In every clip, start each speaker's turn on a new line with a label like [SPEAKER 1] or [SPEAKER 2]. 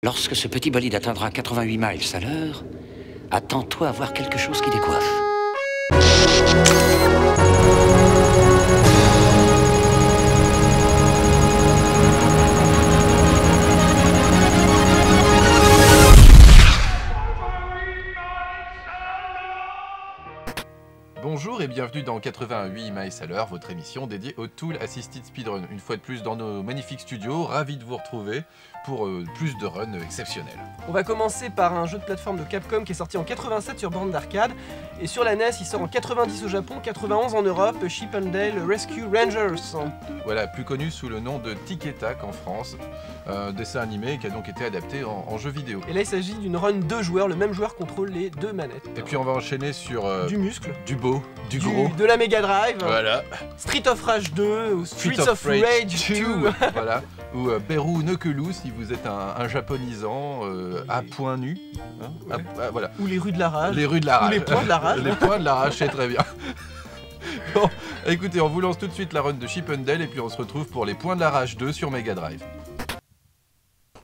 [SPEAKER 1] Lorsque ce petit bolide atteindra 88 miles à l'heure, attends-toi à voir quelque chose qui décoiffe.
[SPEAKER 2] Bonjour et bienvenue dans 88 miles à l'heure, votre émission dédiée au Tool Assisted Speedrun. Une fois de plus dans nos magnifiques studios, ravi de vous retrouver pour plus de runs exceptionnels.
[SPEAKER 3] On va commencer par un jeu de plateforme de Capcom qui est sorti en 87 sur borne d'arcade et sur la NES il sort en 90 au Japon, 91 en Europe, Chip 'n Dale Rescue Rangers.
[SPEAKER 2] Voilà, plus connu sous le nom de Tic et Tac en France, dessin animé qui a donc été adapté en jeu vidéo.
[SPEAKER 3] Et là il s'agit d'une run 2 joueurs, le même joueur contrôle les deux manettes.
[SPEAKER 2] Et puis on va enchaîner sur
[SPEAKER 3] du muscle,
[SPEAKER 2] du beau, du gros,
[SPEAKER 3] de la Mega Drive,
[SPEAKER 2] voilà.
[SPEAKER 3] Street of Rage 2 ou Streets of Rage 2
[SPEAKER 2] voilà. Ou Beru Nokelu si vous êtes un japonisant à point nu. Hein,
[SPEAKER 3] ouais.
[SPEAKER 2] Voilà.
[SPEAKER 3] Ou les rues de la rage.
[SPEAKER 2] Les rues de la rage.
[SPEAKER 3] Ou les points de la rage.
[SPEAKER 2] Les points de la rage, c'est très bien. Bon, écoutez, on vous lance tout de suite la run de Chip 'n Dale et puis on se retrouve pour les points de la rage 2 sur Mega Drive.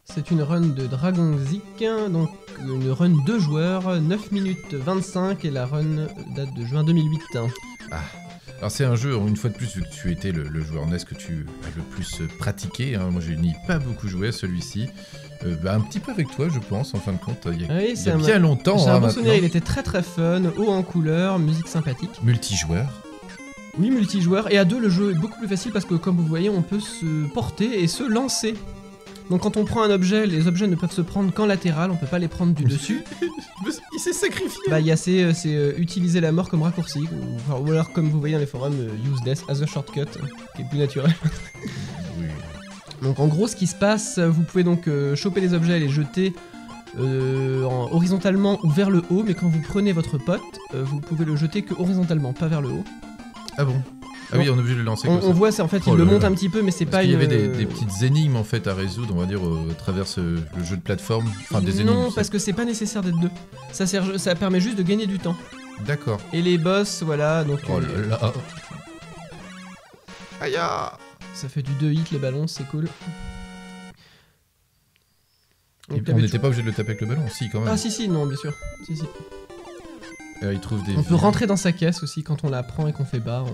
[SPEAKER 3] C'est une run de Dragon Zik, donc une run 2 joueurs, 9 minutes 25 et la run date de juin 2008.
[SPEAKER 4] Ah. Alors c'est un jeu, une fois de plus, vu que tu étais le joueur NES que tu as le plus pratiqué, hein. Moi je n'y ai pas beaucoup joué à celui-ci, un petit peu avec toi je pense en fin de compte, il y a bien longtemps.
[SPEAKER 3] J'ai un bon souvenir, il était très très fun, haut en couleur, musique sympathique.
[SPEAKER 4] Multijoueur.
[SPEAKER 3] Oui, multijoueur, et à deux le jeu est beaucoup plus facile parce que comme vous voyez on peut se porter et se lancer. Donc quand on prend un objet, les objets ne peuvent se prendre qu'en latéral, on peut pas les prendre du dessus.
[SPEAKER 4] Il s'est sacrifié.
[SPEAKER 3] Bah il y a c'est utiliser la mort comme raccourci, ou alors comme vous voyez dans les forums, use death as a shortcut, qui est plus naturel.
[SPEAKER 4] Oui.
[SPEAKER 3] Donc en gros ce qui se passe, vous pouvez donc choper les objets et les jeter horizontalement ou vers le haut, mais quand vous prenez votre pote, vous pouvez le jeter que horizontalement, pas vers le haut.
[SPEAKER 4] Ah bon? Ah oui, on est obligé de le lancer comme ça.
[SPEAKER 3] On voit, en fait, il le monte un petit peu, mais c'est pas
[SPEAKER 4] une... Il y avait des petites énigmes en fait à résoudre, on va dire, à travers le jeu de plateforme. Enfin, des énigmes.
[SPEAKER 3] Non, parce que c'est pas nécessaire d'être deux. Ça permet juste de gagner du temps.
[SPEAKER 4] D'accord.
[SPEAKER 3] Et les boss, voilà, donc...
[SPEAKER 4] Oh là là. Aïe.
[SPEAKER 3] Ça fait du 2 hits les ballons, c'est cool.
[SPEAKER 4] Et on n'était pas obligé de le taper avec le ballon, si quand même.
[SPEAKER 3] Ah si, non, bien sûr. Si.
[SPEAKER 4] Il trouve des
[SPEAKER 3] on peut rentrer dans sa caisse aussi quand on la prend et qu'on fait barre.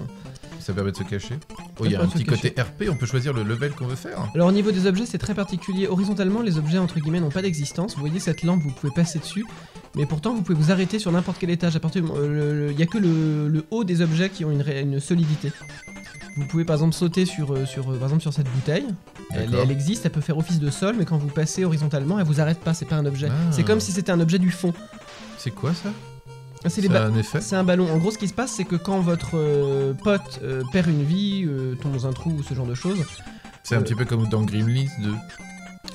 [SPEAKER 4] Ça permet de se cacher. Oh, il y a un petit côté RP, on peut choisir le level qu'on veut faire.
[SPEAKER 3] Alors au niveau des objets, c'est très particulier. Horizontalement, les objets entre guillemets n'ont pas d'existence. Vous voyez cette lampe, vous pouvez passer dessus. Mais pourtant, vous pouvez vous arrêter sur n'importe quel étage. Il n'y a que le haut des objets qui ont une solidité. Vous pouvez par exemple sauter sur cette bouteille. Elle existe, elle peut faire office de sol, mais quand vous passez horizontalement, elle vous arrête pas, c'est pas un objet. C'est comme si c'était un objet du fond.
[SPEAKER 4] C'est quoi ça ?
[SPEAKER 3] C'est un effet. C'est un ballon. En gros, ce qui se passe, c'est que quand votre pote perd une vie, tombe dans un trou ou ce genre de choses...
[SPEAKER 4] C'est un petit peu comme dans Gremlins 2.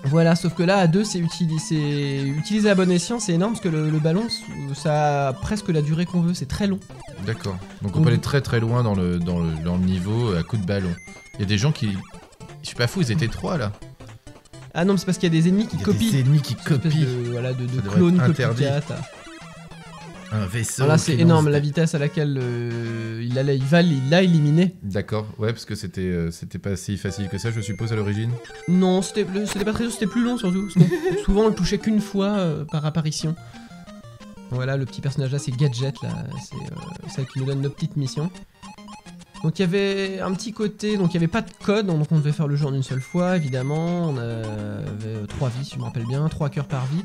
[SPEAKER 3] Voilà, sauf que là, à deux, c'est utilisé à bon escient, c'est énorme, parce que le ballon, ça a presque la durée qu'on veut, c'est très long.
[SPEAKER 4] D'accord. Donc on peut aller très très loin dans le niveau à coup de ballon. Il y a des gens qui... Je suis pas fou, ils étaient 3 là.
[SPEAKER 3] Ah non, mais c'est parce qu'il y a des ennemis qui copient.
[SPEAKER 4] Des ennemis qui copient.
[SPEAKER 3] De clones copycat.
[SPEAKER 4] Un vaisseau.
[SPEAKER 3] Là, c'est énorme la vitesse à laquelle il l'a éliminé.
[SPEAKER 4] D'accord, ouais, parce que c'était pas si facile que ça, je suppose, à l'origine.
[SPEAKER 3] Non, c'était pas très long, c'était plus long surtout. Parce souvent, on le touchait qu'une fois par apparition. Voilà, le petit personnage là, c'est Gadget, là, c'est celle qui nous donne nos petites missions. Donc il y avait un petit côté, donc il n'y avait pas de code, donc on devait faire le jeu en une seule fois, évidemment. On avait 3 vies, si je me rappelle bien, 3 cœurs par vie.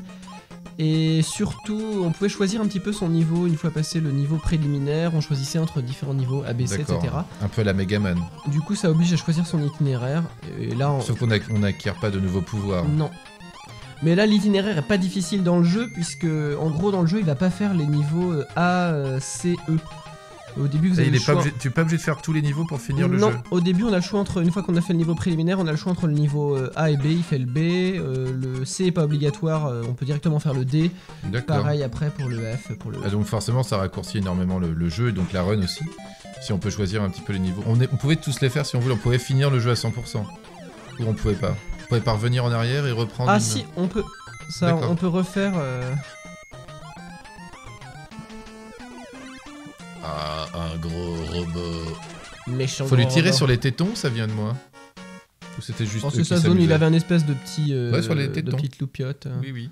[SPEAKER 3] Et surtout, on pouvait choisir un petit peu son niveau, une fois passé le niveau préliminaire, on choisissait entre différents niveaux, ABC, etc.
[SPEAKER 4] Un peu à la Megaman.
[SPEAKER 3] Du coup, ça oblige à choisir son itinéraire. Et là,
[SPEAKER 4] sauf qu'on n'acquiert pas de nouveaux pouvoirs.
[SPEAKER 3] Non. Mais là, l'itinéraire est pas difficile dans le jeu, puisque, en gros, dans le jeu, il va pas faire les niveaux A, C, E. Au début, vous avez le choix...
[SPEAKER 4] tu n'es pas obligé de faire tous les niveaux pour finir le jeu.
[SPEAKER 3] Non, au début, on a le choix entre... Une fois qu'on a fait le niveau préliminaire, on a le choix entre le niveau A et B, il fait le B. Le C est pas obligatoire, on peut directement faire le D. Pareil après pour le F.
[SPEAKER 4] Donc forcément, ça raccourcit énormément le jeu, et donc la run aussi. Si on peut choisir un petit peu les niveaux. On pouvait tous les faire si on voulait, on pouvait finir le jeu à 100%. Ou on pouvait pas. On pouvait pas revenir en arrière et reprendre...
[SPEAKER 3] si, on peut. Ça, on peut refaire...
[SPEAKER 4] Ah, un gros robot.
[SPEAKER 3] Méchant.
[SPEAKER 4] Faut lui tirer sur les tétons, ça vient de moi. ou c'était juste
[SPEAKER 3] C'est sa zone, il avait un espèce de petit...
[SPEAKER 4] sur les tétons.
[SPEAKER 3] De petite loupiote.
[SPEAKER 4] Oui.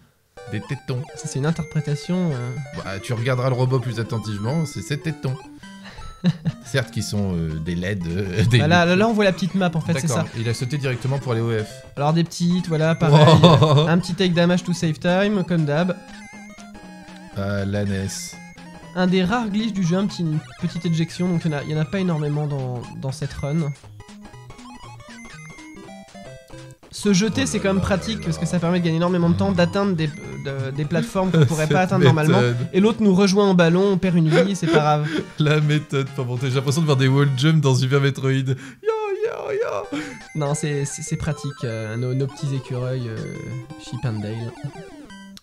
[SPEAKER 4] Des tétons.
[SPEAKER 3] Ça, c'est une interprétation...
[SPEAKER 4] Bah, tu regarderas le robot plus attentivement, c'est ses tétons. Certes, qui sont des LED.
[SPEAKER 3] Là, on voit la petite map, en fait, c'est ça.
[SPEAKER 4] Il a sauté directement pour aller au F.
[SPEAKER 3] Alors, des petites, voilà, pareil.
[SPEAKER 4] Wow.
[SPEAKER 3] Un petit take damage to save time, comme d'hab.
[SPEAKER 4] Ah, la NES.
[SPEAKER 3] Un des rares glitches du jeu, une petite éjection, donc il n'y en a pas énormément dans cette run. Se jeter, c'est quand même pratique parce que ça permet de gagner énormément de temps, d'atteindre des plateformes qu'on pourrait pas atteindre normalement. Et l'autre nous rejoint en ballon, on perd une vie, c'est pas grave.
[SPEAKER 4] La méthode pour monter. J'ai l'impression de voir des wall jump dans Super Metroid. Yo.
[SPEAKER 3] Non, c'est pratique. Nos petits écureuils, Chip and Dale.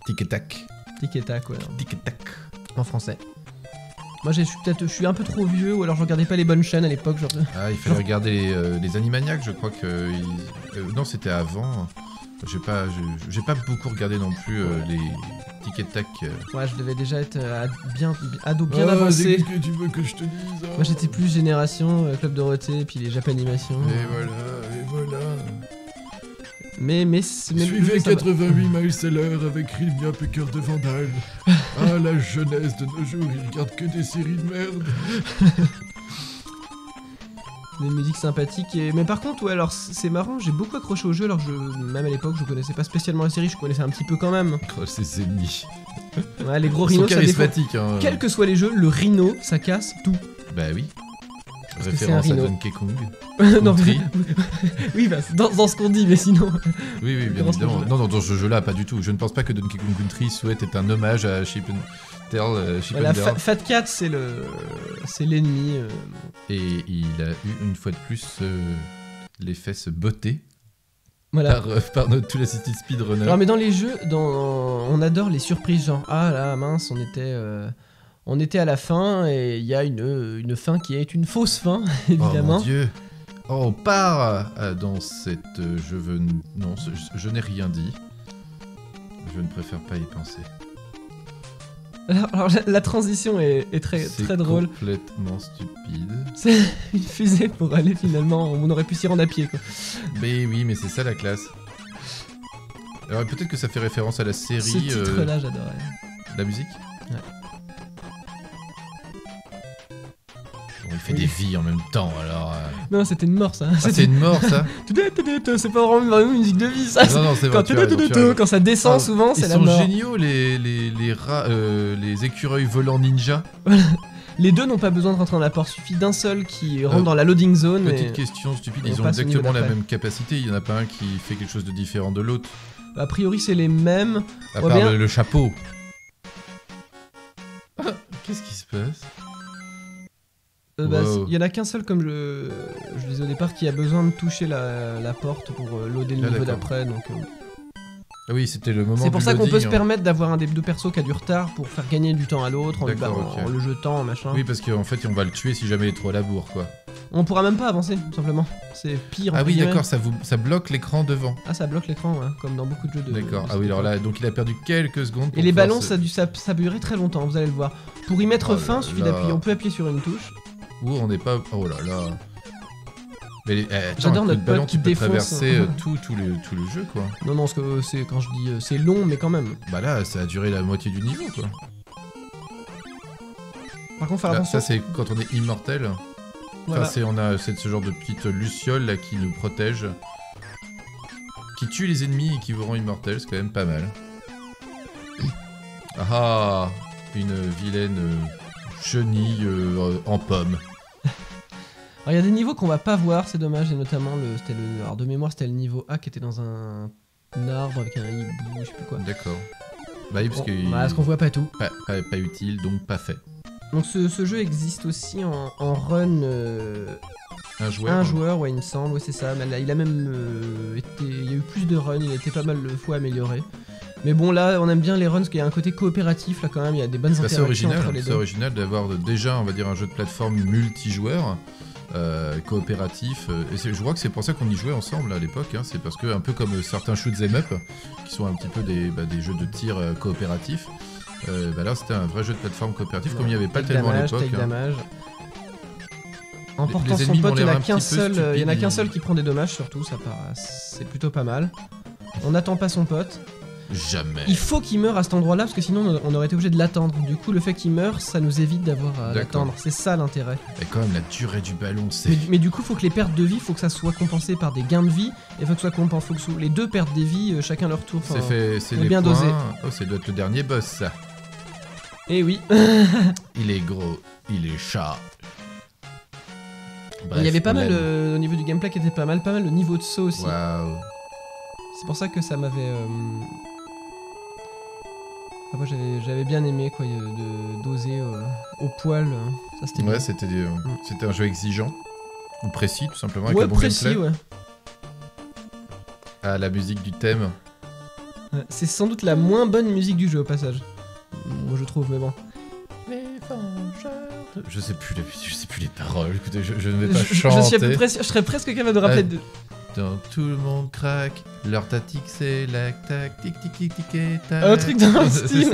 [SPEAKER 4] Tic et tac.
[SPEAKER 3] Tic et tac, ouais.
[SPEAKER 4] Tic et tac.
[SPEAKER 3] En français. Moi, je suis un peu trop vieux, ou alors je regardais pas les bonnes chaînes à l'époque.
[SPEAKER 4] Ah, il fallait regarder les Animaniacs, je crois que... non, c'était avant. J'ai pas beaucoup regardé non plus les Tic et Tac.
[SPEAKER 3] Ouais, je devais déjà être ado bien avancé.
[SPEAKER 4] Qu'est-ce que tu veux que je te dise hein.
[SPEAKER 3] Moi, j'étais plus génération Club Dorothée, puis les Japanimation.
[SPEAKER 4] Et voilà.
[SPEAKER 3] Mais
[SPEAKER 4] suivez 88 miles à l'heure avec Rilmia Pecker de Vandal. Ah, la jeunesse de nos jours, ils regardent que des séries de merde.
[SPEAKER 3] Des musiques sympathiques. Mais par contre, ouais, alors c'est marrant, j'ai beaucoup accroché au jeu, alors même à l'époque, je connaissais pas spécialement la série, je connaissais un petit peu quand même.
[SPEAKER 4] Oh, ces ennemis.
[SPEAKER 3] Ouais, les gros rhinos, ça défend.
[SPEAKER 4] Hein.
[SPEAKER 3] Quels que soient les jeux, le rhino, ça casse tout.
[SPEAKER 4] Bah oui.
[SPEAKER 3] Parce
[SPEAKER 4] référence à Donkey Kong.
[SPEAKER 3] Non, oui, bah, dans ce qu'on dit, mais sinon.
[SPEAKER 4] Oui, bien évidemment. Non, dans ce jeu-là, pas du tout. Je ne pense pas que Donkey Kong Country souhaite être un hommage à Chip and Dale.
[SPEAKER 3] Voilà, Fat Cat, c'est l'ennemi.
[SPEAKER 4] Et il a eu une fois de plus les fesses bottées.
[SPEAKER 3] Voilà.
[SPEAKER 4] Par tout l'assisted speedrunner.
[SPEAKER 3] Alors, mais dans les jeux, on adore les surprises, genre, ah là, mince, on était à la fin et il y a une fin qui est une fausse fin, évidemment.
[SPEAKER 4] Oh mon Dieu. Oh, on part dans cette... Non, je n'ai rien dit. Je ne préfère pas y penser.
[SPEAKER 3] Alors la transition est très drôle.
[SPEAKER 4] C'est complètement stupide.
[SPEAKER 3] C'est une fusée pour aller finalement... On aurait pu s'y rendre à pied, quoi.
[SPEAKER 4] Mais oui, mais c'est ça la classe. Alors peut-être que ça fait référence à la série...
[SPEAKER 3] Ce titre-là, j'adorais.
[SPEAKER 4] La musique ?
[SPEAKER 3] Ouais.
[SPEAKER 4] Il fait des vies en même temps, alors...
[SPEAKER 3] Non, c'était une mort, ça.
[SPEAKER 4] Ah, c'est une mort, ça.
[SPEAKER 3] C'est pas vraiment une musique de vie, ça.
[SPEAKER 4] Non, c'est vrai.
[SPEAKER 3] Quand ça descend, souvent, c'est la mort.
[SPEAKER 4] Ils sont géniaux, les rats, les écureuils volants ninja.
[SPEAKER 3] Les deux n'ont pas besoin de rentrer dans la porte, suffit d'un seul qui rentre dans la loading zone.
[SPEAKER 4] Petite question stupide, ils ont exactement la même capacité, il y en a pas un qui fait quelque chose de différent de l'autre.
[SPEAKER 3] A priori, c'est les mêmes.
[SPEAKER 4] À part le chapeau. Qu'est-ce qui se passe ?
[SPEAKER 3] Il y en a qu'un seul, comme je disais au départ, qui a besoin de toucher la porte pour loader le niveau d'après. Donc,
[SPEAKER 4] ah oui, c'était le moment.
[SPEAKER 3] C'est pour ça qu'on peut se permettre d'avoir un des deux persos qui a du retard pour faire gagner du temps à l'autre en le jetant, machin.
[SPEAKER 4] Oui, parce qu'en fait, on va le tuer si jamais il est trop à la bourre, quoi.
[SPEAKER 3] On pourra même pas avancer, tout simplement. C'est pire.
[SPEAKER 4] Ah oui, d'accord, ça bloque l'écran devant.
[SPEAKER 3] Ah, ça bloque l'écran, ouais, comme dans beaucoup de jeux de...
[SPEAKER 4] D'accord, ah oui, alors là, donc il a perdu quelques secondes.
[SPEAKER 3] Et les ballons, ça a duré très longtemps, vous allez le voir. Pour y mettre fin, suffit d'appuyer. On peut appuyer sur une touche.
[SPEAKER 4] Ou on n'est pas... Oh là là. Mais
[SPEAKER 3] j'adore notre
[SPEAKER 4] ballon
[SPEAKER 3] pote qui
[SPEAKER 4] peut
[SPEAKER 3] défonce.
[SPEAKER 4] Traverser tout le jeu, quoi.
[SPEAKER 3] Non, parce que quand je dis c'est long, mais quand même.
[SPEAKER 4] Bah là, ça a duré la moitié du niveau, quoi.
[SPEAKER 3] Par contre, faire attention.
[SPEAKER 4] Ça, c'est quand on est immortel.
[SPEAKER 3] Voilà.
[SPEAKER 4] Enfin, on a ce genre de petite luciole là qui nous protège. Qui tue les ennemis et qui vous rend immortel, c'est quand même pas mal. Ah, une vilaine chenille en pomme.
[SPEAKER 3] Alors il y a des niveaux qu'on va pas voir, c'est dommage, et notamment alors de mémoire c'était le niveau A qui était dans un arbre avec un hibou, je sais plus quoi.
[SPEAKER 4] D'accord. Bah oui, parce
[SPEAKER 3] parce qu'on voit pas tout.
[SPEAKER 4] Pas utile, donc pas fait.
[SPEAKER 3] Donc ce jeu existe aussi en run...
[SPEAKER 4] Un joueur,
[SPEAKER 3] ouais, il me semble, ouais, c'est ça. Mais il a même il y a eu plus de runs, il a été pas mal de fois amélioré. Mais bon, là, on aime bien les runs parce qu'il y a un côté coopératif, là, quand même, il y a des bonnes interactions entre les deux.
[SPEAKER 4] C'est original d'avoir déjà, on va dire, un jeu de plateforme multijoueur, coopératif. Et je crois que c'est pour ça qu'on y jouait ensemble à l'époque, hein, c'est parce que, un peu comme certains shoot'em up, qui sont un petit peu des jeux de tir coopératifs, là, c'était un vrai jeu de plateforme coopératif, comme il n'y avait pas tellement à l'époque.
[SPEAKER 3] En portant son pote, il y en a qu'un seul qui prend des dommages, surtout, c'est plutôt pas mal. On n'attend pas son pote.
[SPEAKER 4] Jamais.
[SPEAKER 3] Il faut qu'il meure à cet endroit-là, parce que sinon on aurait été obligé de l'attendre. Du coup, le fait qu'il meure, ça nous évite d'avoir à l'attendre. C'est ça l'intérêt.
[SPEAKER 4] Et quand même, la durée du ballon, c'est...
[SPEAKER 3] Mais du coup, faut que les pertes de vie, faut que ça soit compensé par des gains de vie, et faut que les deux pertes des vies, chacun leur tour.
[SPEAKER 4] C'est les
[SPEAKER 3] bien
[SPEAKER 4] points.
[SPEAKER 3] dosé.
[SPEAKER 4] Oh, ça doit être le dernier boss, ça.
[SPEAKER 3] Eh oui.
[SPEAKER 4] Il est gros, il est chat. Bref,
[SPEAKER 3] il y avait pas mal au niveau du gameplay qui était pas mal le niveau de saut aussi.
[SPEAKER 4] Waouh.
[SPEAKER 3] C'est pour ça que ça m'avait... Enfin, moi j'avais bien aimé quoi, de doser au poil, ça c'était bien.
[SPEAKER 4] C'était un jeu exigeant, ou précis tout simplement, avec
[SPEAKER 3] ouais,
[SPEAKER 4] un bon
[SPEAKER 3] précis,
[SPEAKER 4] gameplay.
[SPEAKER 3] Ouais.
[SPEAKER 4] Ah, la musique du thème.
[SPEAKER 3] C'est sans doute la moins bonne musique du jeu au passage. Moi je trouve, mais bon.
[SPEAKER 4] Les vengeurs. Je sais plus les paroles, écoutez, je ne vais pas chanter.
[SPEAKER 3] Je serais presque capable de rappeler de...
[SPEAKER 4] Dans tout le monde craque, leur tactique c'est la tactique tic tic tic tic et tac.
[SPEAKER 3] Un truc dans le style.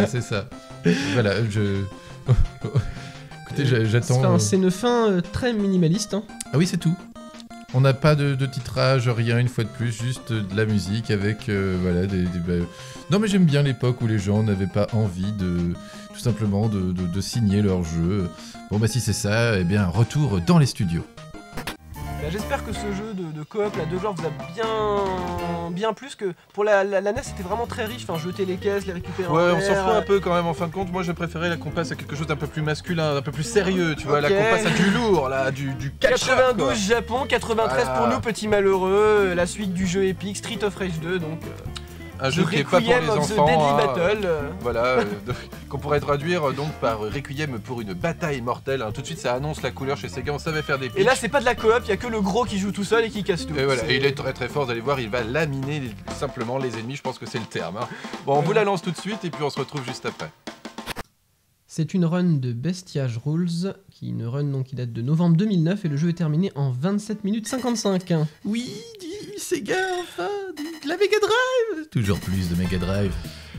[SPEAKER 4] C'est ça. Voilà, écoutez, j'attends...
[SPEAKER 3] C'est une fin très minimaliste. Hein.
[SPEAKER 4] Ah oui, c'est tout. On n'a pas de titrage, rien, une fois de plus, juste de la musique avec, voilà, Non mais j'aime bien l'époque où les gens n'avaient pas envie tout simplement de signer leur jeu. Bon bah si c'est ça, eh bien retour dans les studios.
[SPEAKER 3] J'espère que ce jeu de coop là, de joueurs vous a bien plus que pour la NES c'était vraiment très riche, enfin jeter les caisses, les récupérer
[SPEAKER 2] ouais, on s'en fout un peu quand même en fin de compte. Moi j'ai préféré la qu'on passe à quelque chose d'un peu plus masculin, d'un peu plus sérieux, tu vois, là qu'on passe à du lourd, là, du catcher,
[SPEAKER 3] 92
[SPEAKER 2] quoi.
[SPEAKER 3] Japon, 93
[SPEAKER 2] voilà.
[SPEAKER 3] Pour nous petits malheureux, la suite du jeu épique Street of Rage 2 donc...
[SPEAKER 2] Un jeu qui est pas pour les enfants,
[SPEAKER 3] Battle.
[SPEAKER 2] Voilà, qu'on pourrait traduire donc par Requiem pour une bataille mortelle. Tout de suite ça annonce la couleur chez Sega, on savait faire des pitchs.
[SPEAKER 3] Et là c'est pas de la coop, il y a que le gros qui joue tout seul et qui casse tout.
[SPEAKER 2] Et voilà, et il est très très fort, vous allez voir, il va laminer simplement les ennemis, je pense que c'est le terme. Hein. Bon, on vous la lance tout de suite et puis on se retrouve juste après.
[SPEAKER 3] C'est une run de Bestiage Rules, une run donc, qui date de novembre 2009 et le jeu est terminé en 27 minutes 55.
[SPEAKER 4] Oui, du Sega, enfin, de la Mega Drive. Toujours plus de Mega Drive.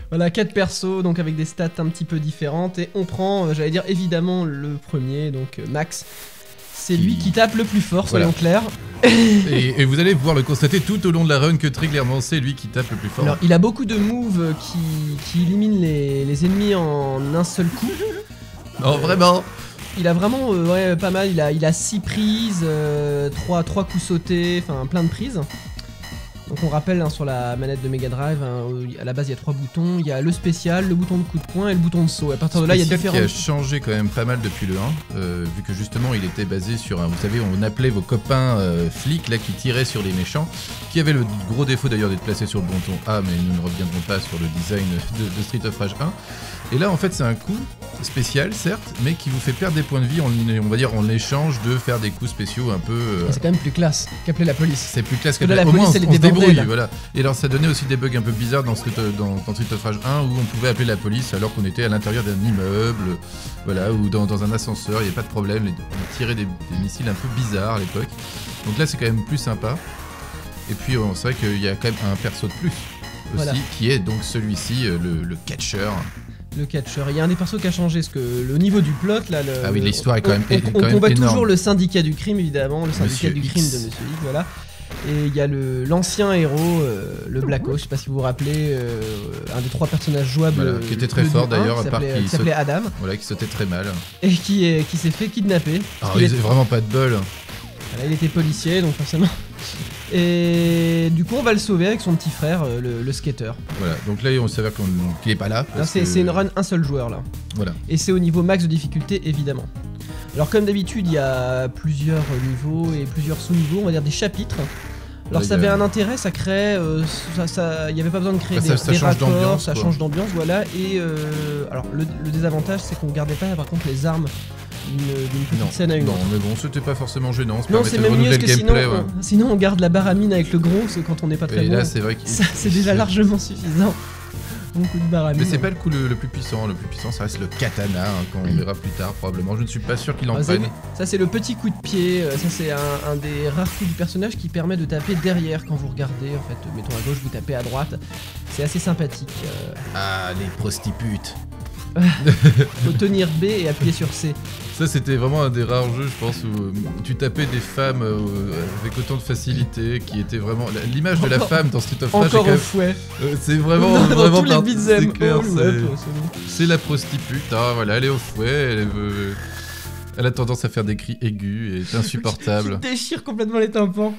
[SPEAKER 3] Voilà, 4 persos, donc avec des stats un petit peu différentes, et on prend, j'allais dire évidemment le premier, donc Max. C'est lui qui tape le plus fort, soyons clairs.
[SPEAKER 4] Et vous allez pouvoir le constater tout au long de la run que très clairement c'est lui qui tape le plus fort.
[SPEAKER 3] Alors il a beaucoup de moves qui éliminent les ennemis en un seul coup.
[SPEAKER 4] Non, vraiment.
[SPEAKER 3] Il a vraiment ouais, pas mal, il a 6 prises, 3 coups sautés, enfin plein de prises. Donc on rappelle hein, sur la manette de Mega Drive, hein, à la base il y a 3 boutons, il y a le spécial, le bouton de coup de poing et le bouton de saut. À partir de là il y a différents...
[SPEAKER 4] qui a changé quand même pas mal depuis le 1, vu que justement il était basé sur un... Vous savez, on appelait vos copains flics là qui tiraient sur les méchants, qui avait le gros défaut d'ailleurs d'être placé sur le bouton A, mais nous ne reviendrons pas sur le design de Street of Rage 1. Et là en fait c'est un coup spécial certes, mais qui vous fait perdre des points de vie, on va dire en échange de faire des coups spéciaux un peu...
[SPEAKER 3] C'est quand même plus classe qu'appeler la police.
[SPEAKER 4] C'est plus classe
[SPEAKER 3] que la
[SPEAKER 4] au
[SPEAKER 3] police,
[SPEAKER 4] moins
[SPEAKER 3] elle
[SPEAKER 4] on se débrouille,
[SPEAKER 3] là.
[SPEAKER 4] Voilà. Et alors ça donnait aussi des bugs un peu bizarres dans Street of Rage 1 où on pouvait appeler la police alors qu'on était à l'intérieur d'un immeuble, voilà, ou dans un ascenseur, il n'y a pas de problème, on tirait des missiles un peu bizarres à l'époque. Donc là c'est quand même plus sympa. Et puis c'est vrai qu'il y a quand même un perso de plus aussi, voilà, qui est donc celui-ci, le catcheur.
[SPEAKER 3] Le catcheur. Il y a un des persos qui a changé, parce que le niveau du plot, là...
[SPEAKER 4] Ah oui, l'histoire est quand même énorme.
[SPEAKER 3] On combat toujours le syndicat du crime, évidemment, le syndicat du crime de Monsieur X, voilà. Et il y a l'ancien héros, le Blacko, je sais pas si vous vous rappelez, un des 3 personnages jouables...
[SPEAKER 4] Voilà, qui était très fort d'ailleurs,
[SPEAKER 3] qui s'appelait Adam.
[SPEAKER 4] Voilà, qui sautait très mal.
[SPEAKER 3] Et qui s'est fait kidnapper.
[SPEAKER 4] Alors il avait vraiment pas de bol.
[SPEAKER 3] Voilà, il était policier, donc forcément... Et du coup on va le sauver avec son petit frère, le skater.
[SPEAKER 4] Voilà, donc là on s'avère qu'il est pas là.
[SPEAKER 3] C'est une run un seul joueur là.
[SPEAKER 4] Voilà.
[SPEAKER 3] Et c'est au niveau max de difficulté évidemment. Alors comme d'habitude il y a plusieurs niveaux et plusieurs sous-niveaux, on va dire des chapitres. Alors ça avait un intérêt, ça crée, il n'y avait pas besoin de créer des raccords, ça change d'ambiance, voilà. Et alors le désavantage c'est qu'on gardait pas par contre les armes d'une petite scène à une autre.
[SPEAKER 4] Non mais bon c'était pas forcément gênant,
[SPEAKER 3] non c'est même mieux que sinon on garde la barre à mine avec le gros, quand on n'est pas très
[SPEAKER 4] loin. Et là c'est vrai
[SPEAKER 3] c'est déjà largement suffisant. Beaucoup de barres à mine.
[SPEAKER 4] Mais c'est pas le coup le plus puissant, ça reste le katana, hein, qu'on verra plus tard probablement, je ne suis pas sûr qu'il en prenne.
[SPEAKER 3] Ça c'est le petit coup de pied, ça c'est un des rares coups du personnage qui permet de taper derrière quand vous regardez, en fait, mettons à gauche, vous tapez à droite, c'est assez sympathique.
[SPEAKER 4] Ah les prostitutes.
[SPEAKER 3] Faut tenir B et appuyer sur C.
[SPEAKER 4] Ça, c'était vraiment un des rares jeux, je pense, où tu tapais des femmes avec autant de facilité, qui était vraiment... L'image de la femme dans Street of Rage...
[SPEAKER 3] Encore au fouet.
[SPEAKER 4] C'est vraiment...
[SPEAKER 3] Dans
[SPEAKER 4] vraiment
[SPEAKER 3] tous les beat'em.
[SPEAKER 4] c'est clair,
[SPEAKER 3] Oh, ouais, bon.
[SPEAKER 4] c'est la prostitute, hein, voilà, elle est au fouet, elle a tendance à faire des cris aigus et est insupportable.
[SPEAKER 3] Qui déchire complètement les tympans.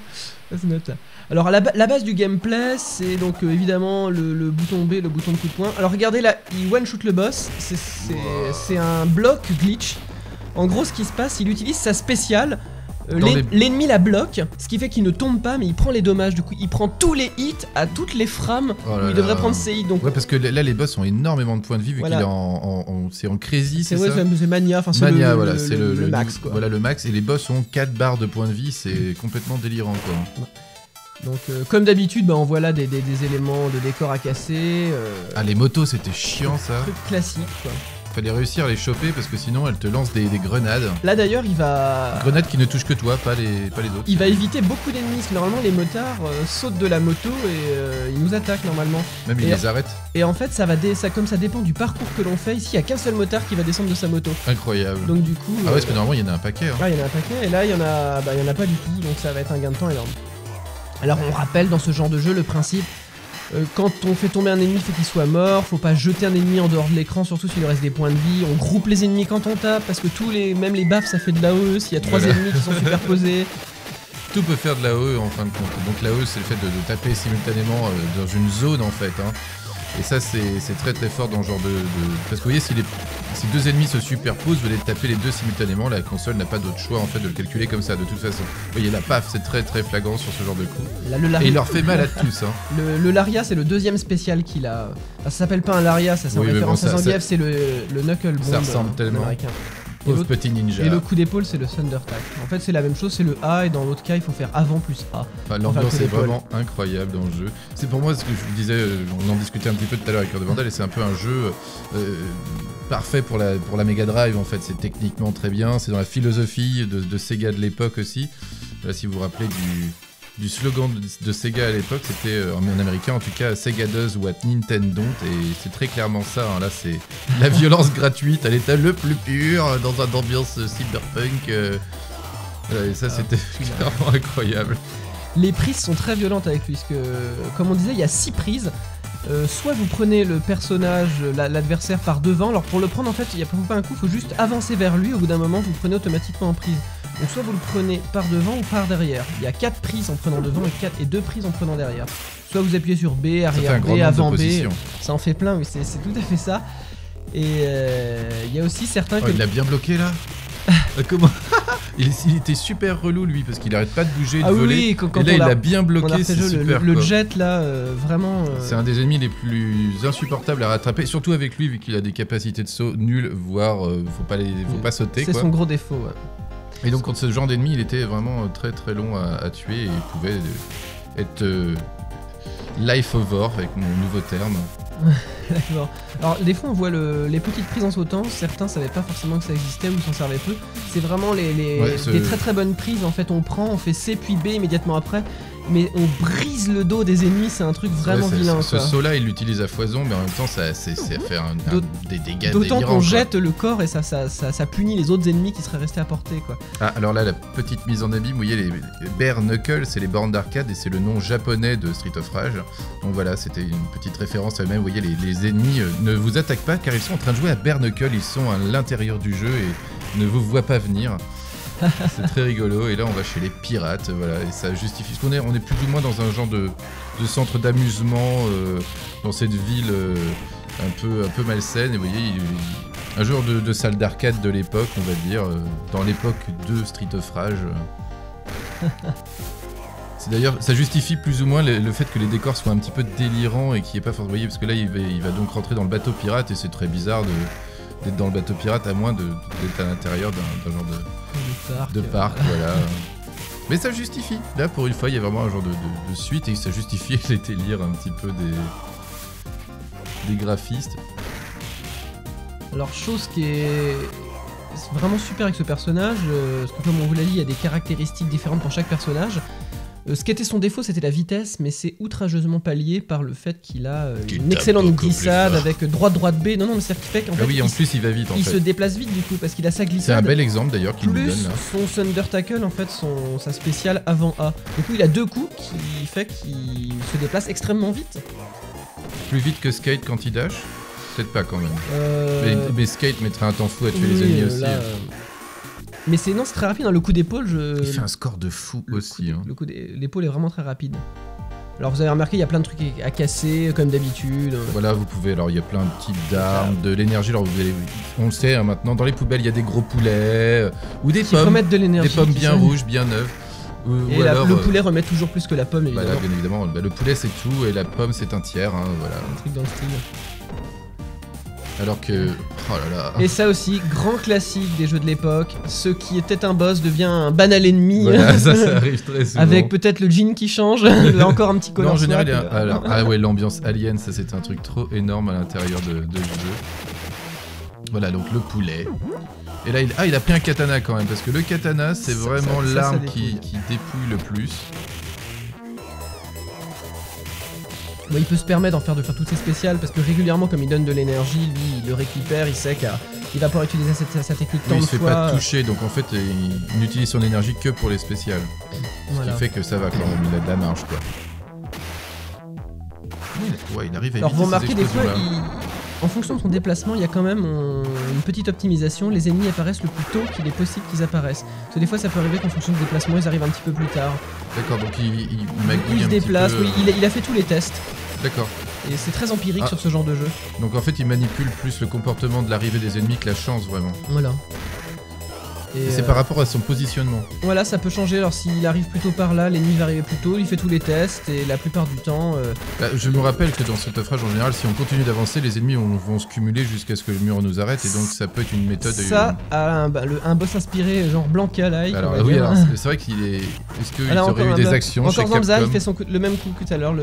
[SPEAKER 3] Ça se note là. Alors la base du gameplay, c'est donc évidemment le bouton B, le bouton de coup de poing. Alors regardez là, il one-shoot le boss, c'est un bloc glitch. En gros, ce qui se passe, il utilise sa spéciale. L'ennemi la bloque, ce qui fait qu'il ne tombe pas, mais il prend les dommages. Du coup, il prend tous les hits à toutes les frames où il devrait prendre ses hits. Donc...
[SPEAKER 4] Ouais, parce que là, les boss ont énormément de points de vie vu
[SPEAKER 3] voilà.
[SPEAKER 4] qu'il est c'est en crazy, c'est ça.
[SPEAKER 3] C'est Mania, enfin c'est
[SPEAKER 4] Mania, voilà, c'est le
[SPEAKER 3] max quoi.
[SPEAKER 4] Voilà le max, et les boss ont 4 barres de points de vie, c'est complètement délirant quoi.
[SPEAKER 3] Donc comme d'habitude, bah, on voit là des éléments de décor à casser.
[SPEAKER 4] Ah, les motos, c'était chiant ça.
[SPEAKER 3] Truc classique quoi.
[SPEAKER 4] Fallait réussir à les choper parce que sinon elles te lancent des grenades.
[SPEAKER 3] Là d'ailleurs il va...
[SPEAKER 4] Grenades qui ne touchent que toi, pas les autres.
[SPEAKER 3] Il va éviter beaucoup d'ennemis parce que normalement les motards sautent de la moto et ils nous attaquent normalement.
[SPEAKER 4] Même ils les arrêtent.
[SPEAKER 3] Et en fait comme ça dépend du parcours que l'on fait, ici il n'y a qu'un seul motard qui va descendre de sa moto.
[SPEAKER 4] Incroyable.
[SPEAKER 3] Donc du coup...
[SPEAKER 4] Ah ouais, parce que normalement il y en a un paquet. Hein.
[SPEAKER 3] Là il y en a un paquet et là il y en a pas du tout, donc ça va être un gain de temps énorme. Alors on rappelle dans ce genre de jeu le principe... quand on fait tomber un ennemi, il faut qu'il soit mort, faut pas jeter un ennemi en dehors de l'écran, surtout s'il lui reste des points de vie. On groupe les ennemis quand on tape, parce que même les baffes ça fait de l'AOE, s'il y a 3 ennemis qui sont superposés.
[SPEAKER 4] Tout peut faire de l'AOE en fin de compte. Donc l'AOE c'est le fait de taper simultanément dans une zone en fait. Hein. Et ça c'est très très fort dans ce genre de... Parce que vous voyez, si 2 ennemis se superposent, vous allez taper les 2 simultanément, la console n'a pas d'autre choix en fait de le calculer comme ça de toute façon. Vous voyez la paf, c'est très très flagrant sur ce genre de coup. Et il leur fait mal à tous. Hein.
[SPEAKER 3] Le Laria c'est le deuxième spécial qu'il a. Enfin, ça s'appelle pas un Laria, ça c'est en référence à Zangief, c'est le Knuckle Bomb.
[SPEAKER 4] Ça ressemble tellement.
[SPEAKER 3] Américain.
[SPEAKER 4] Pauvre petit ninja.
[SPEAKER 3] Et le coup d'épaule c'est le Thunder Tack. En fait c'est la même chose, c'est le A et dans l'autre cas il faut faire avant plus A.
[SPEAKER 4] Enfin, l'ambiance est vraiment incroyable dans le jeu. C'est pour moi ce que je vous disais, on en discutait un petit peu tout à l'heure avec Cœur de Vandal et c'est un peu un jeu parfait pour la Mega Drive en fait. C'est techniquement très bien, c'est dans la philosophie de Sega de l'époque aussi. Là, si vous vous rappelez du slogan de Sega à l'époque, c'était en américain en tout cas, Sega does what Nintendo don't, et c'est très clairement ça, hein. Là c'est la violence gratuite à l'état le plus pur, dans une ambiance cyberpunk, et ça c'était clairement incroyable.
[SPEAKER 3] Les prises sont très violentes avec lui, parce que comme on disait il y a 6 prises. Soit vous prenez le personnage, l'adversaire par devant, alors pour le prendre en fait il n'y a pas un coup, il faut juste avancer vers lui, au bout d'un moment vous le prenez automatiquement en prise. Donc soit vous le prenez par devant ou par derrière. Il y a 4 prises en prenant devant et 2 prises en prenant derrière. Soit vous appuyez sur B, arrière B, avant B, ça en fait plein, oui c'est tout à fait ça. Et il y a aussi certains
[SPEAKER 4] il l'a bien bloqué là. Comment il était super relou lui parce qu'il arrête pas de bouger, de voler.
[SPEAKER 3] Oui,
[SPEAKER 4] et là il a bien bloqué, c'est super.
[SPEAKER 3] Le jet là, vraiment.
[SPEAKER 4] C'est un des ennemis les plus insupportables à rattraper, surtout avec lui vu qu'il a des capacités de saut nulles, voire faut pas sauter.
[SPEAKER 3] C'est son gros défaut. Ouais.
[SPEAKER 4] Et donc contre ce genre d'ennemi, il était vraiment très très long à tuer et il pouvait être life over avec mon nouveau terme.
[SPEAKER 3] D'accord. Alors des fois on voit les petites prises en sautant, certains savaient pas forcément que ça existait ou s'en servaient peu. C'est vraiment des très très bonnes prises, en fait on fait C puis B immédiatement après, mais on brise le dos des ennemis, c'est un truc vraiment vilain.
[SPEAKER 4] Ce saut là il l'utilise à foison, mais en même temps ça fait des dégâts.
[SPEAKER 3] D'autant qu'on jette le corps et ça punit les autres ennemis qui seraient restés à portée quoi.
[SPEAKER 4] Ah alors là la petite mise en abîme, vous voyez les Bare Knuckles, c'est les bornes d'arcade et c'est le nom japonais de Street of Rage. Donc voilà, c'était une petite référence à même, vous voyez les ennemis ne vous attaquent pas car ils sont en train de jouer à Bare Knuckles, ils sont à l'intérieur du jeu et ne vous voient pas venir. C'est très rigolo, et là on va chez les pirates, voilà, et ça justifie. Parce qu'on est plus ou moins dans un genre de centre d'amusement dans cette ville un peu malsaine, et vous voyez, un genre de salle d'arcade de l'époque, on va dire, dans l'époque de Street of Rage. C'est d'ailleurs, ça justifie plus ou moins le fait que les décors soient un petit peu délirants et qu'il n'y ait pas forcément, vous voyez, parce que là il va donc rentrer dans le bateau pirate et c'est très bizarre d'être dans le bateau pirate à moins d'être à l'intérieur d'un genre de parc, voilà. Mais ça justifie. Là, pour une fois, il y a vraiment un genre de suite et ça justifie les délires un petit peu des graphistes.
[SPEAKER 3] Alors, chose qui est vraiment super avec ce personnage, parce que comme on vous l'a dit, il y a des caractéristiques différentes pour chaque personnage. Ce qui était son défaut, c'était la vitesse, mais c'est outrageusement pallié par le fait qu'il a
[SPEAKER 4] Qu'il
[SPEAKER 3] une
[SPEAKER 4] tape
[SPEAKER 3] excellente
[SPEAKER 4] beaucoup
[SPEAKER 3] glissade
[SPEAKER 4] plus fort.
[SPEAKER 3] avec droite B. Non, mais c'est-à-dire qu'il fait qu'en fait,
[SPEAKER 4] oui, en plus, il va vite, en
[SPEAKER 3] il
[SPEAKER 4] fait.
[SPEAKER 3] se déplace vite du coup, parce qu'il a sa glissade.
[SPEAKER 4] C'est un bel exemple, d'ailleurs, qu'il nous
[SPEAKER 3] Plus
[SPEAKER 4] donne, là.
[SPEAKER 3] son Thunder Tackle, en fait, sa spéciale avant A. Du coup, il a 2 coups qui fait qu'il se déplace extrêmement vite.
[SPEAKER 4] Plus vite que Skate quand il dash? Peut-être pas, quand même. Mais Skate mettrait un temps fou à tuer les ennemis aussi.
[SPEAKER 3] Là, mais c'est très rapide, hein, le coup d'épaule,
[SPEAKER 4] Il fait un score de fou aussi.
[SPEAKER 3] Le coup d'épaule est vraiment très rapide. Alors vous avez remarqué, il y a plein de trucs à casser, comme d'habitude.
[SPEAKER 4] Voilà, vous pouvez, alors il y a plein de types d'armes, de l'énergie, alors vous allez, on le sait, hein, maintenant, dans les poubelles, il y a des gros poulets, ou des
[SPEAKER 3] Qui
[SPEAKER 4] pommes,
[SPEAKER 3] remettent de l'énergie.
[SPEAKER 4] des pommes bien rouges, bien neuves.
[SPEAKER 3] Et le poulet remet toujours plus que la pomme, évidemment.
[SPEAKER 4] Bah là, bien évidemment, le poulet c'est tout, et la pomme c'est un tiers, hein, voilà.
[SPEAKER 3] Un truc dans le style.
[SPEAKER 4] Alors que, oh là là.
[SPEAKER 3] Et ça aussi, grand classique des jeux de l'époque, ce qui était un boss devient un banal ennemi.
[SPEAKER 4] Voilà, ça arrive très souvent.
[SPEAKER 3] Avec peut-être le jean qui change, il a encore un petit collant.
[SPEAKER 4] Non, en général, ah ouais, l'ambiance alien, ça c'est un truc trop énorme à l'intérieur de ce jeu. Voilà, donc le poulet. Et là, il a pris un katana quand même, parce que le katana, c'est vraiment l'arme qui dépouille le plus.
[SPEAKER 3] Bon, il peut se permettre de faire toutes ses spéciales, parce que régulièrement, comme il donne de l'énergie, lui, il le récupère, il sait qu'il va pouvoir utiliser sa technique tant de fois.
[SPEAKER 4] Il se fait pas toucher, donc en fait, il n'utilise son énergie que pour les spéciales.
[SPEAKER 3] Voilà.
[SPEAKER 4] Ce qui fait que ça va quand même, il a de la marge, quoi. Ouais, il arrive à éviter.
[SPEAKER 3] Alors vous remarquez des fois,
[SPEAKER 4] explosions-là.
[SPEAKER 3] en fonction de son déplacement, il y a quand même une petite optimisation. Les ennemis apparaissent le plus tôt qu'il est possible qu'ils apparaissent. Parce que des fois, ça peut arriver qu'en fonction du déplacement, ils arrivent un petit peu plus tard.
[SPEAKER 4] D'accord, donc il magouille
[SPEAKER 3] Il se
[SPEAKER 4] un petit
[SPEAKER 3] déplace,
[SPEAKER 4] peu.
[SPEAKER 3] oui, il a fait tous les tests.
[SPEAKER 4] D'accord.
[SPEAKER 3] Et c'est très empirique sur ce genre de jeu.
[SPEAKER 4] Donc en fait, il manipule plus le comportement de l'arrivée des ennemis que la chance, vraiment.
[SPEAKER 3] Voilà.
[SPEAKER 4] Et c'est par rapport à son positionnement.
[SPEAKER 3] Voilà, ça peut changer. Alors s'il arrive plutôt par là, l'ennemi va arriver plus tôt, il fait tous les tests et la plupart du temps...
[SPEAKER 4] Je me rappelle que dans cet naufrage, en général, si on continue d'avancer, les ennemis vont se cumuler jusqu'à ce que le mur nous arrête et donc ça peut être une méthode...
[SPEAKER 3] Ça, un boss inspiré genre Blanca-like.
[SPEAKER 4] Alors oui, alors, c'est vrai qu'il est... Est-ce qu'il aurait eu des actions chez
[SPEAKER 3] Encore Zamza,
[SPEAKER 4] Capcom?
[SPEAKER 3] il fait le même coup que tout à l'heure.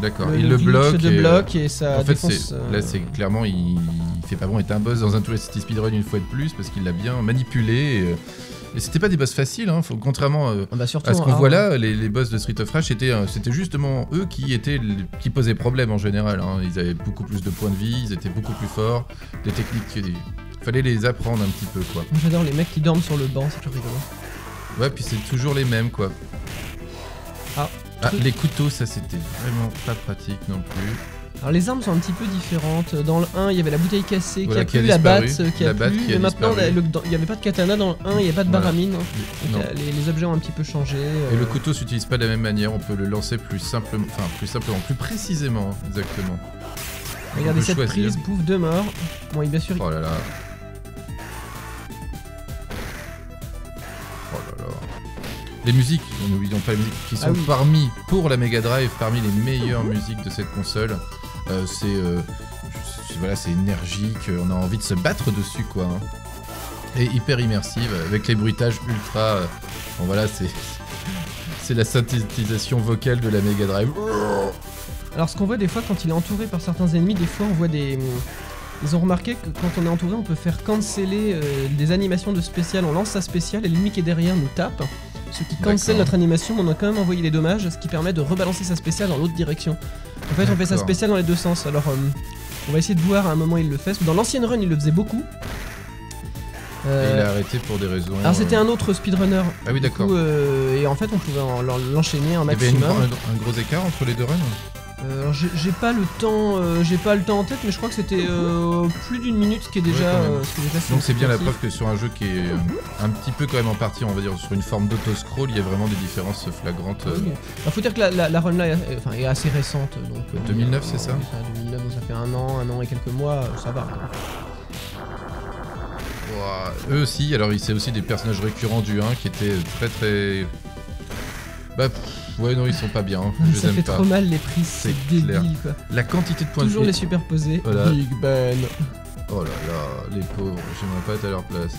[SPEAKER 4] D'accord, il le bloque
[SPEAKER 3] et ça
[SPEAKER 4] en fait,
[SPEAKER 3] défonce...
[SPEAKER 4] là, c'est clairement, il fait pas bon être un boss dans un Tool City Speedrun une fois de plus parce qu'il l'a bien manipulé et c'était pas des boss faciles, hein. Contrairement à ce qu'on voit là, les boss de Street of Rage, c'était justement eux qui posaient problème en général, hein. Ils avaient beaucoup plus de points de vie, ils étaient beaucoup plus forts, des techniques, fallait les apprendre un petit peu, quoi.
[SPEAKER 3] J'adore les mecs qui dorment sur le banc, c'est toujours rigolo.
[SPEAKER 4] Ouais, puis c'est toujours les mêmes, quoi. Les couteaux, ça c'était vraiment pas pratique non plus.
[SPEAKER 3] Alors les armes sont un petit peu différentes. Dans le 1, il y avait la bouteille cassée
[SPEAKER 4] voilà,
[SPEAKER 3] qui a plu, la batte qui a plu, mais maintenant il n'y avait pas de katana dans le 1, il n'y avait pas de baramine. Donc les objets ont un petit peu changé.
[SPEAKER 4] Et le couteau s'utilise pas de la même manière, on peut le lancer plus simplement, plus précisément, exactement.
[SPEAKER 3] Regardez cette prise, pouf, 2 morts. Bon, et bien sûr...
[SPEAKER 4] Oh là là. Oh là là. Les musiques, n'oublions pas les musiques, qui sont pour la Mega Drive, parmi les meilleures musiques de cette console. C'est énergique, on a envie de se battre dessus, quoi. Hein. Et hyper immersive, avec les bruitages ultra... bon voilà, c'est la synthétisation vocale de la Mega Drive.
[SPEAKER 3] Alors ce qu'on voit des fois quand il est entouré par certains ennemis, des fois on voit des... Ils ont remarqué que quand on est entouré, on peut faire canceller des animations de spécial. On lance sa spéciale et l'ennemi qui est derrière nous tape. Ce qui cancelle notre animation, mais on a quand même envoyé les dommages, ce qui permet de rebalancer sa spéciale dans l'autre direction. En fait, on fait sa spéciale dans les deux sens. Alors, on va essayer de voir à un moment il le fait. Dans l'ancienne run, il le faisait beaucoup.
[SPEAKER 4] Et il a arrêté pour des raisons...
[SPEAKER 3] Alors c'était un autre speedrunner.
[SPEAKER 4] Ah oui, d'accord.
[SPEAKER 3] Et en fait, on pouvait l'enchaîner un maximum.
[SPEAKER 4] Il y avait un gros écart entre les deux runs?
[SPEAKER 3] J'ai pas le temps en tête, mais je crois que c'était plus d'une minute, ce qui est déjà...
[SPEAKER 4] Donc c'est bien la preuve que sur un jeu qui est un petit peu quand même en partie, on va dire, sur une forme d'auto-scroll, il y a vraiment des différences flagrantes.
[SPEAKER 3] Il faut dire que la run là est assez récente. Donc,
[SPEAKER 4] 2009 c'est ça?
[SPEAKER 3] 2009, donc ça fait un an et quelques mois, ça va.
[SPEAKER 4] Eux aussi, alors c'est aussi des personnages récurrents du 1 qui étaient très... Ouais, non, ils sont pas bien. Je
[SPEAKER 3] ça
[SPEAKER 4] les aime
[SPEAKER 3] fait
[SPEAKER 4] pas.
[SPEAKER 3] trop mal les prises, c'est débile, quoi.
[SPEAKER 4] La quantité de points de vie.
[SPEAKER 3] Toujours les superposer.
[SPEAKER 4] Voilà.
[SPEAKER 3] Big Ben.
[SPEAKER 4] Oh là là, les pauvres, j'aimerais pas être à leur place.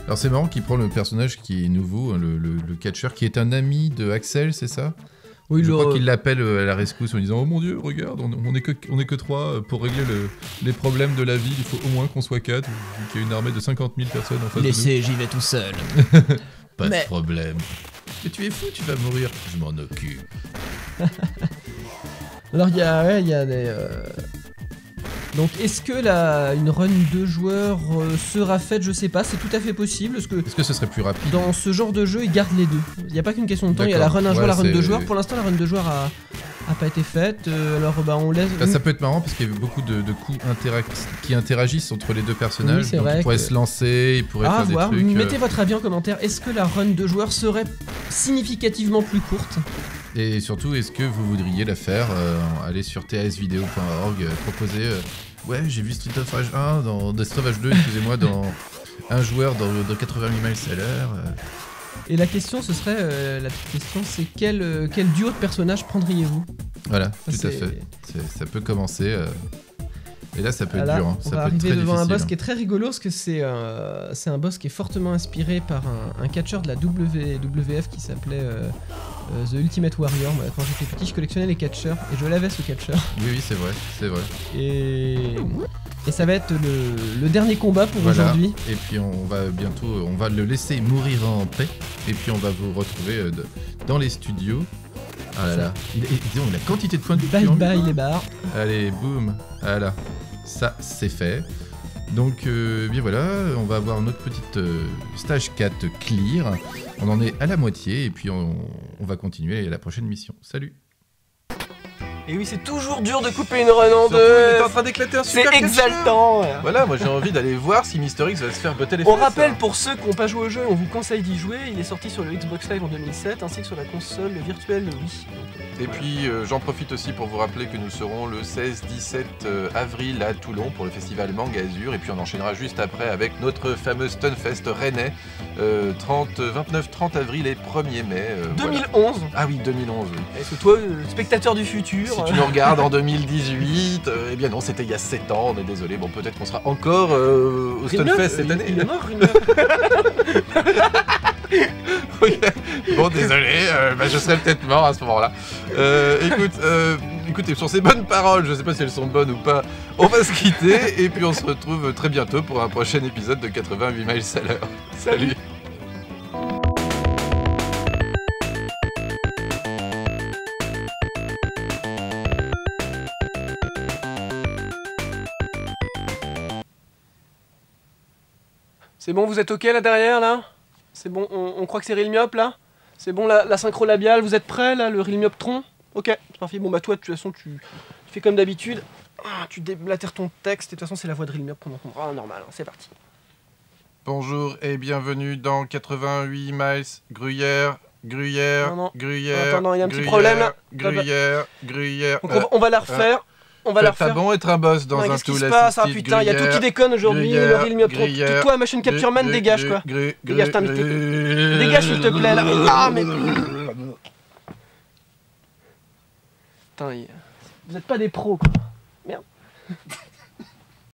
[SPEAKER 4] Alors c'est marrant qu'il prend le personnage qui est nouveau, le catcheur, qui est un ami de Axel, c'est ça? Oui, je crois qu'il l'appelle à la rescousse en disant « Oh mon dieu, regarde, on est que 3, pour régler les problèmes de la ville, il faut au moins qu'on soit 4, vu qu'il y a une armée de 50 000 personnes en face de nous. »
[SPEAKER 3] Laissez, j'y vais tout seul.
[SPEAKER 4] Pas de problème. Mais tu es fou, tu vas mourir. Je m'en occupe.
[SPEAKER 3] Alors il y a des... Donc est-ce que une run 2 joueurs sera faite? Je sais pas, c'est tout à fait possible. Est-ce que
[SPEAKER 4] ce serait plus rapide?
[SPEAKER 3] Dans ce genre de jeu, ils gardent les deux. Il n'y a pas qu'une question de temps, il y a la run 1 joueur, la run 2 joueurs. Pour l'instant, la run 2 joueurs a pas été faite. Alors bah on laisse...
[SPEAKER 4] Ça peut être marrant parce qu'il y a beaucoup de coups qui interagissent entre les deux personnages.
[SPEAKER 3] Oui,
[SPEAKER 4] donc ils pourraient se lancer, ils pourraient faire des trucs...
[SPEAKER 3] Mettez votre avis en commentaire. Est-ce que la run 2 joueurs serait significativement plus courte?
[SPEAKER 4] Et surtout, est-ce que vous voudriez la faire aller sur tsvideo.org, proposer... ouais, j'ai vu Street of Rage 1 dans Street of Rage 2, excusez-moi, dans un joueur dans 88 miles à l'heure.
[SPEAKER 3] Et la question, ce serait... la petite question, c'est quel duo de personnages prendriez-vous?
[SPEAKER 4] Voilà, tout à fait. Ça peut commencer... Et là, ça peut être dur. Hein.
[SPEAKER 3] On va arriver devant un boss qui est très rigolo, parce que c'est un boss qui est fortement inspiré par un catcheur de la WWF qui s'appelait The Ultimate Warrior. Moi, quand j'étais petit, je collectionnais les catcheurs et je l'avais ce catcheur.
[SPEAKER 4] Oui, c'est vrai, c'est vrai.
[SPEAKER 3] Et ça va être le dernier combat pour aujourd'hui.
[SPEAKER 4] Et puis on va le laisser mourir en paix. Et puis on va vous retrouver dans les studios. Ah là là, disons la quantité de points de vie.
[SPEAKER 3] Bye bye les barres.
[SPEAKER 4] Allez, boum, voilà, ça c'est fait. Donc bien voilà, on va avoir notre petite stage 4 clear. On en est à la moitié et puis on va continuer à la prochaine mission. Salut.
[SPEAKER 3] Et oui, c'est toujours dur de couper une run en deux.
[SPEAKER 2] Il est en train d'éclater un super
[SPEAKER 3] catcheur. C'est exaltant.
[SPEAKER 2] Voilà, moi j'ai envie d'aller voir si Mister X va se faire botter les
[SPEAKER 3] fesses. On
[SPEAKER 2] fesses.
[SPEAKER 3] rappelle pour ceux qui n'ont pas joué au jeu, on vous conseille d'y jouer. Il est sorti sur le Xbox Live en 2007 ainsi que sur la console virtuelle Wii.
[SPEAKER 2] Et puis j'en profite aussi pour vous rappeler que nous serons le 16-17 avril à Toulon pour le festival Manga Azur. Et puis on enchaînera juste après avec notre fameux Stunfest rennais 29-30 avril et 1er mai.
[SPEAKER 3] 2011
[SPEAKER 2] voilà. Ah oui, 2011. Oui.
[SPEAKER 3] Est-ce que toi, spectateur du futur...
[SPEAKER 2] Si tu nous regardes en 2018, eh bien non, c'était il y a 7 ans, on est désolé. Bon, peut-être qu'on sera encore au Stunfest cette année.
[SPEAKER 3] Il est mort,
[SPEAKER 2] oui. Bon, désolé, je serais peut-être mort à ce moment-là. Écoutez, sur ces bonnes paroles, je sais pas si elles sont bonnes ou pas, on va se quitter et puis on se retrouve très bientôt pour un prochain épisode de 88 miles à l'heure. Salut.
[SPEAKER 3] C'est bon, vous êtes ok là derrière là? C'est bon, on croit que c'est Rilmyop là? C'est bon la synchro labiale, vous êtes prêts là, le Rilmyoptron? Ok, c'est parfait. Bon bah toi de toute façon tu fais comme d'habitude, tu déblatères ton texte et de toute façon c'est la voix de Rilmyop qu'on entendra normal, c'est parti.
[SPEAKER 2] Bonjour et bienvenue dans 88 miles, Gruyère, Gruyère.
[SPEAKER 3] Attends, non, il y a un petit problème là.
[SPEAKER 2] Gruyère.
[SPEAKER 3] Donc on va la refaire. On va la refaire.
[SPEAKER 2] T'as bon être un boss dans un
[SPEAKER 3] Qu'est-ce qui se passe? Ah putain, il y a tout qui déconne aujourd'hui. Le Rilmyoptron. Toi, Machine Capture Man, dégage quoi. Dégage, dégage s'il te plaît là. Ah mais. Putain, vous êtes pas des pros quoi. Merde.